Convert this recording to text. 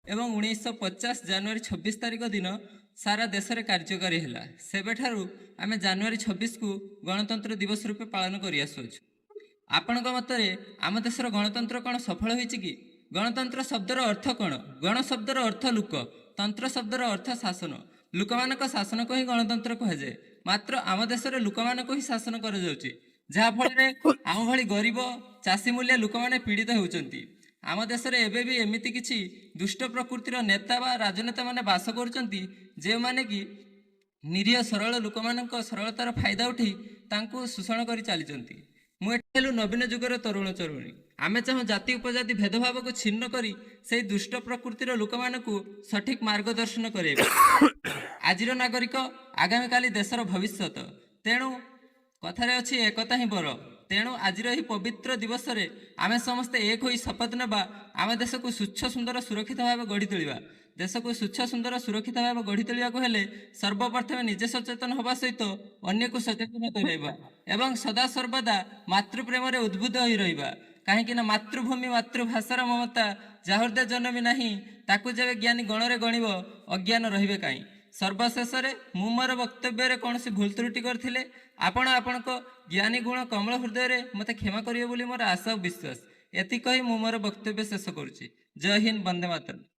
ଏବଂ 1950 ଜାନୁଆରୀ 26 ତାରିଖ ଦିନ ସାରା ଦେଶରେ କାର୍ଯ୍ୟକାରୀ ହେଲା। ସେବେଠାରୁ ଆମେ ଜାନୁଆରୀ 26କୁ ଗଣତନ୍ତ୍ର ଦିବସ ରୂପେ ପାଳନ କରିଆସୁଅଛୁ। ଆପଣଙ୍କ ମତରେ ଆମ ଦେଶର ଗଣତନ୍ତ୍ର କ'ଣ ସଫଳ ହୋଇଛି କି? ଗଣତନ୍ତ୍ର ଶବ୍ଦର ଅର୍ଥ କ'ଣ? ଗଣ ଶବ୍ଦର ଅର୍ଥ ଲୋକ, ତନ୍ତ୍ର ଶବ୍ଦର ଅର୍ଥ ଶାସନ। ଲୋକମାନଙ୍କ ଶାସନକୁ ହିଁ ଗଣତନ୍ତ୍ର କୁହାଯାଏ। ମାତ୍ର ଆମ ଦେଶରେ ଲୋକମାନଙ୍କୁ ହିଁ ଶାସନ କରାଯାଉଛି, ଯାହାଫଳରେ ଆମ ଭଳି ଗରିବ ଚାଷୀ ମୂଲ୍ୟ ଲୋକମାନେ ପୀଡ଼ିତ ହେଉଛନ୍ତି। ଆମ ଦେଶରେ ଏବେ ବି ଏମିତି କିଛି ଦୁଷ୍ଟ ପ୍ରକୃତିର ନେତା ବା ରାଜନେତା ମାନେ ବାସ କରୁଛନ୍ତି, ଯେଉଁମାନେ କି ନିରୀହ ସରଳ ଲୋକମାନଙ୍କ ସରଳତାର ଫାଇଦା ଉଠି ତାଙ୍କୁ ଶୋଷଣ କରି ଚାଲିଛନ୍ତି। ମୁଁ ଏଠି ହେଲୁ ନବୀନ ଯୁଗର ତରୁଣ ତରୁଣୀ। ଆମେ ଚାହୁଁ ଜାତି ଉପଜାତି ଭେଦଭାବକୁ ଛିନ୍ନ କରି ସେହି ଦୁଷ୍ଟ ପ୍ରକୃତିର ଲୋକମାନଙ୍କୁ ସଠିକ ମାର୍ଗଦର୍ଶନ କରାଇବା। ଆଜିର ନାଗରିକ ଆଗାମୀକାଲି ଦେଶର ଭବିଷ୍ୟତ। ତେଣୁ କଥାରେ ଅଛି ଏକତା ହିଁ ବଳ। ତେଣୁ ଆଜିର ଏହି ପବିତ୍ର ଦିବସରେ ଆମେ ସମସ୍ତେ ଏକ ହୋଇ ଶପଥ ନେବା, ଆମ ଦେଶକୁ ସ୍ୱଚ୍ଛ ସୁନ୍ଦର ସୁରକ୍ଷିତ ଭାବେ ଗଢ଼ି ତୋଳିବା। ଦେଶକୁ ସ୍ୱଚ୍ଛ ସୁନ୍ଦର ସୁରକ୍ଷିତ ଭାବେ ଗଢ଼ି ତୋଳିବାକୁ ହେଲେ ସର୍ବପ୍ରଥମେ ନିଜେ ସଚେତନ ହେବା ସହିତ ଅନ୍ୟକୁ ସଚେତନ କରାଇବା ଏବଂ ସଦାସର୍ବଦା ମାତୃପ୍ରେମରେ ଉଦ୍ବୁଦ୍ଧ ହୋଇ ରହିବା। କାହିଁକି ନା ମାତୃଭୂମି ମାତୃଭାଷାର ମମତା ଯାହା ହୃଦୟ ଜନ୍ମି ନାହିଁ, ତାକୁ ଯେବେ ଜ୍ଞାନୀ ଗଣରେ ଗଣିବ ଅଜ୍ଞାନ ରହିବେ କାହିଁ। ସର୍ବଶେଷରେ ମୁଁ ମୋର ବକ୍ତବ୍ୟରେ କୌଣସି ଭୁଲ ତ୍ରୁଟି କରିଥିଲେ ଆପଣ ଆପଣଙ୍କ ଜ୍ଞାନୀ ଗୁଣ କମଳ ହୃଦୟରେ ମୋତେ କ୍ଷମା କରିବେ ବୋଲି ମୋର ଆଶା ଓ ବିଶ୍ୱାସ। ଏତିକି କହି ମୁଁ ମୋର ବକ୍ତବ୍ୟ ଶେଷ କରୁଛି। ଜୟ ହିନ୍ଦ, ବନ୍ଦେ ମାତରମ୍।